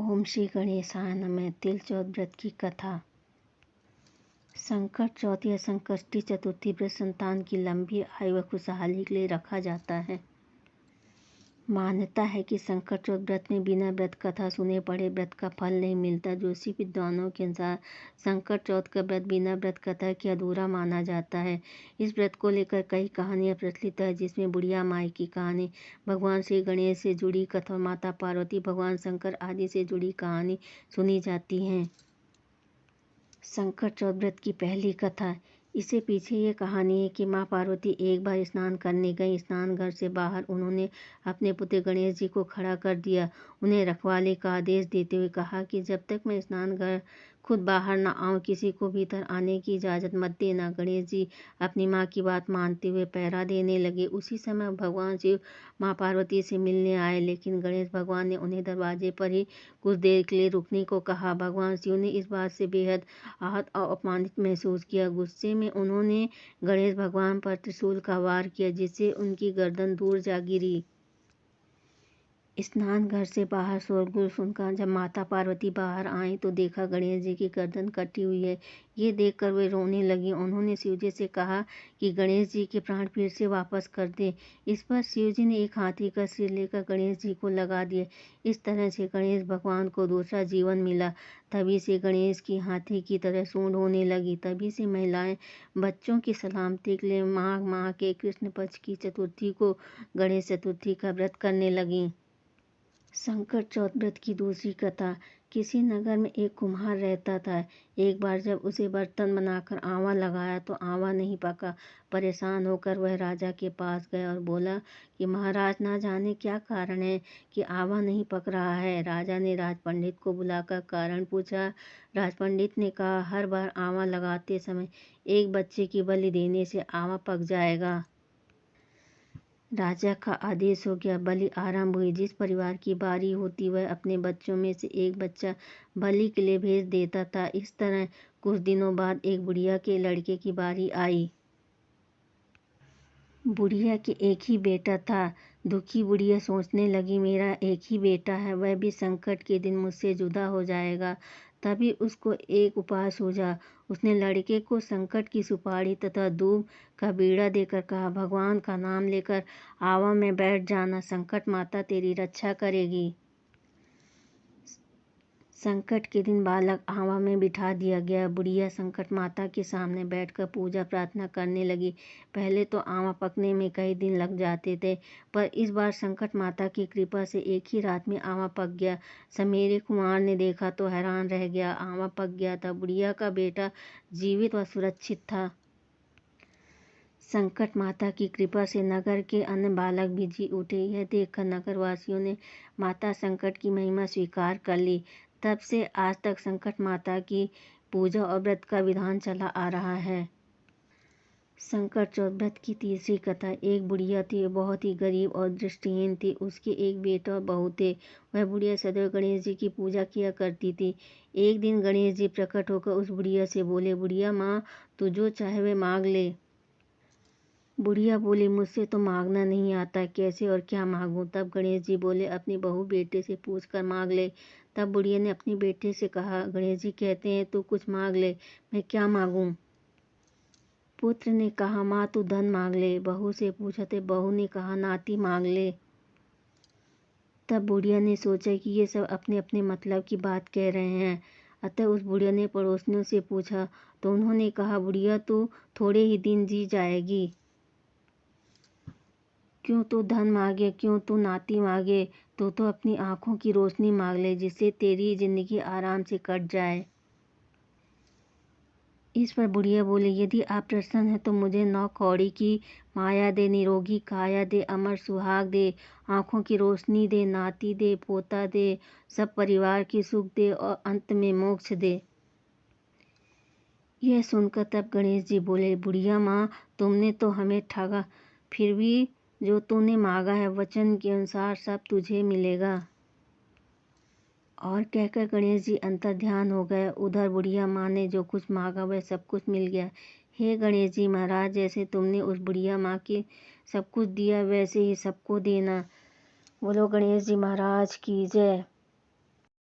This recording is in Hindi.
ओम श्री गणेशाय नमः। तिल चौथ व्रत की कथा। संकट चौथ या संकष्टी चतुर्थी व्रत संतान की लंबी आयु व खुशहाली के लिए रखा जाता है। मान्यता है कि संकट चौथ व्रत में बिना व्रत कथा सुने पड़े व्रत का फल नहीं मिलता। ज्योतिषी विद्वानों के अनुसार संकट चौथ का व्रत बिना व्रत कथा के अधूरा माना जाता है। इस व्रत को लेकर कई कहानियां प्रचलित है, जिसमें बुढ़िया माई की कहानी, भगवान श्री गणेश से जुड़ी कथा, माता पार्वती, भगवान शंकर आदि से जुड़ी कहानी सुनी जाती हैं। संकट चौथ व्रत की पहली कथा। इससे पीछे ये कहानी है कि माँ पार्वती एक बार स्नान करने गई। स्नान घर से बाहर उन्होंने अपने पुत्र गणेश जी को खड़ा कर दिया। उन्हें रखवाले का आदेश देते हुए कहा कि जब तक मैं स्नान घर खुद बाहर न आऊं, किसी को भीतर आने की इजाज़त मत देना। गणेश जी अपनी माँ की बात मानते हुए पहरा देने लगे। उसी समय भगवान शिव माँ पार्वती से मिलने आए, लेकिन गणेश भगवान ने उन्हें दरवाजे पर ही कुछ देर के लिए रुकने को कहा। भगवान शिव ने इस बात से बेहद आहत और अपमानित महसूस किया। गुस्से में उन्होंने गणेश भगवान पर त्रिशूल का वार किया, जिससे उनकी गर्दन दूर जा गिरी। स्नान घर से बाहर शोरगुल सुनकर जब माता पार्वती बाहर आईं तो देखा गणेश जी की गर्दन कटी हुई है। ये देखकर वे रोने लगी। उन्होंने शिव जी से कहा कि गणेश जी के प्राण फिर से वापस कर दे। इस पर शिव जी ने एक हाथी का सिर लेकर गणेश जी को लगा दिया। इस तरह से गणेश भगवान को दूसरा जीवन मिला। तभी से गणेश की हाथी की तरह सूंड होने लगी। तभी से महिलाएं बच्चों की सलामती के लिए माघ माह के कृष्ण पक्ष की चतुर्थी को गणेश चतुर्थी का व्रत करने लगीं। संकट चौथ व्रत की दूसरी कथा। किसी नगर में एक कुम्हार रहता था। एक बार जब उसे बर्तन बनाकर आंवला लगाया तो आंवला नहीं पका। परेशान होकर वह राजा के पास गया और बोला कि महाराज, ना जाने क्या कारण है कि आंवला नहीं पक रहा है। राजा ने राज पंडित को बुलाकर कारण पूछा। राज पंडित ने कहा, हर बार आंवला लगाते समय एक बच्चे की बलि देने से आंवला पक जाएगा। राजा का आदेश हो गया। बलि आरंभ हुई। जिस परिवार की बारी होती वह अपने बच्चों में से एक बच्चा बलि के लिए भेज देता था। इस तरह कुछ दिनों बाद एक बुढ़िया के लड़के की बारी आई। बुढ़िया के एक ही बेटा था। दुखी बुढ़िया सोचने लगी, मेरा एक ही बेटा है, वह भी संकट के दिन मुझसे जुदा हो जाएगा। तभी उसको एक उपाय सूझा। उसने लड़के को संकट की सुपारी तथा दूब का बीड़ा देकर कहा, भगवान का नाम लेकर आंवला में बैठ जाना, संकट माता तेरी रक्षा करेगी। संकट के दिन बालक आंवला में बिठा दिया गया। बुढ़िया संकट माता के सामने बैठकर पूजा प्रार्थना करने लगी। पहले तो आंवला पकने में कई दिन लग जाते थे, पर इस बार संकट माता की कृपा से एक ही रात में आंवला पक गया। समेरे कुमार ने देखा तो हैरान रह गया। आंवला पक गया था। बुढ़िया का बेटा जीवित व सुरक्षित था। संकट माता की कृपा से नगर के अन्य बालक भी जी उठे। यह देखकर नगरवासियों ने माता संकट की महिमा स्वीकार कर ली। तब से आज तक संकट माता की पूजा और व्रत का विधान चला आ रहा है। संकट चौथ व्रत की तीसरी कथा। एक बुढ़िया थी, बहुत ही गरीब और दृष्टिहीन थी। उसके एक बेटा और बहू थे। वह बुढ़िया सदैव गणेश जी की पूजा किया करती थी। एक दिन गणेश जी प्रकट होकर उस बुढ़िया से बोले, बुढ़िया माँ, तू जो चाहे वह मांग ले। बुढ़िया बोली, मुझसे तो मांगना नहीं आता, कैसे और क्या मांगूं। तब गणेश जी बोले, अपनी बहू बेटे से पूछ कर मांग ले। तब बुढ़िया ने अपने बेटे से कहा, गणेश जी कहते हैं तू कुछ मांग ले, मैं क्या मांगूं। पुत्र ने कहा, माँ तू धन मांग ले। बहू से पूछा तो बहू ने कहा, नाती मांग ले। तब बुढ़िया ने सोचा कि ये सब अपने अपने मतलब की बात कह रहे हैं। अतः उस बुढ़िया ने पड़ोसियों से पूछा तो उन्होंने कहा, बुढ़िया तू थोड़े ही दिन जी जाएगी, क्यों तू धन मांगे, क्यों तू नाती मांगे, तो अपनी आंखों की रोशनी मांग ले, जिससे तेरी जिंदगी आराम से कट जाए। इस पर बुढ़िया बोले, यदि आप प्रसन्न हैं तो मुझे 9 कौड़ी की माया दे, निरोगी काया दे, अमर सुहाग दे, आंखों की रोशनी दे, नाती दे, पोता दे, सब परिवार की सुख दे और अंत में मोक्ष दे। यह सुनकर तब गणेश जी बोले, बुढ़िया माँ, तुमने तो हमें ठगा, फिर भी जो तूने मांगा है वचन के अनुसार सब तुझे मिलेगा। और कहकर गणेश जी अंतर्ध्यान हो गए। उधर बुढ़िया माँ ने जो कुछ मांगा वह सब कुछ मिल गया। हे गणेश जी महाराज, जैसे तुमने उस बुढ़िया माँ के सब कुछ दिया वैसे ही सबको देना। बोलो गणेश जी महाराज की जय।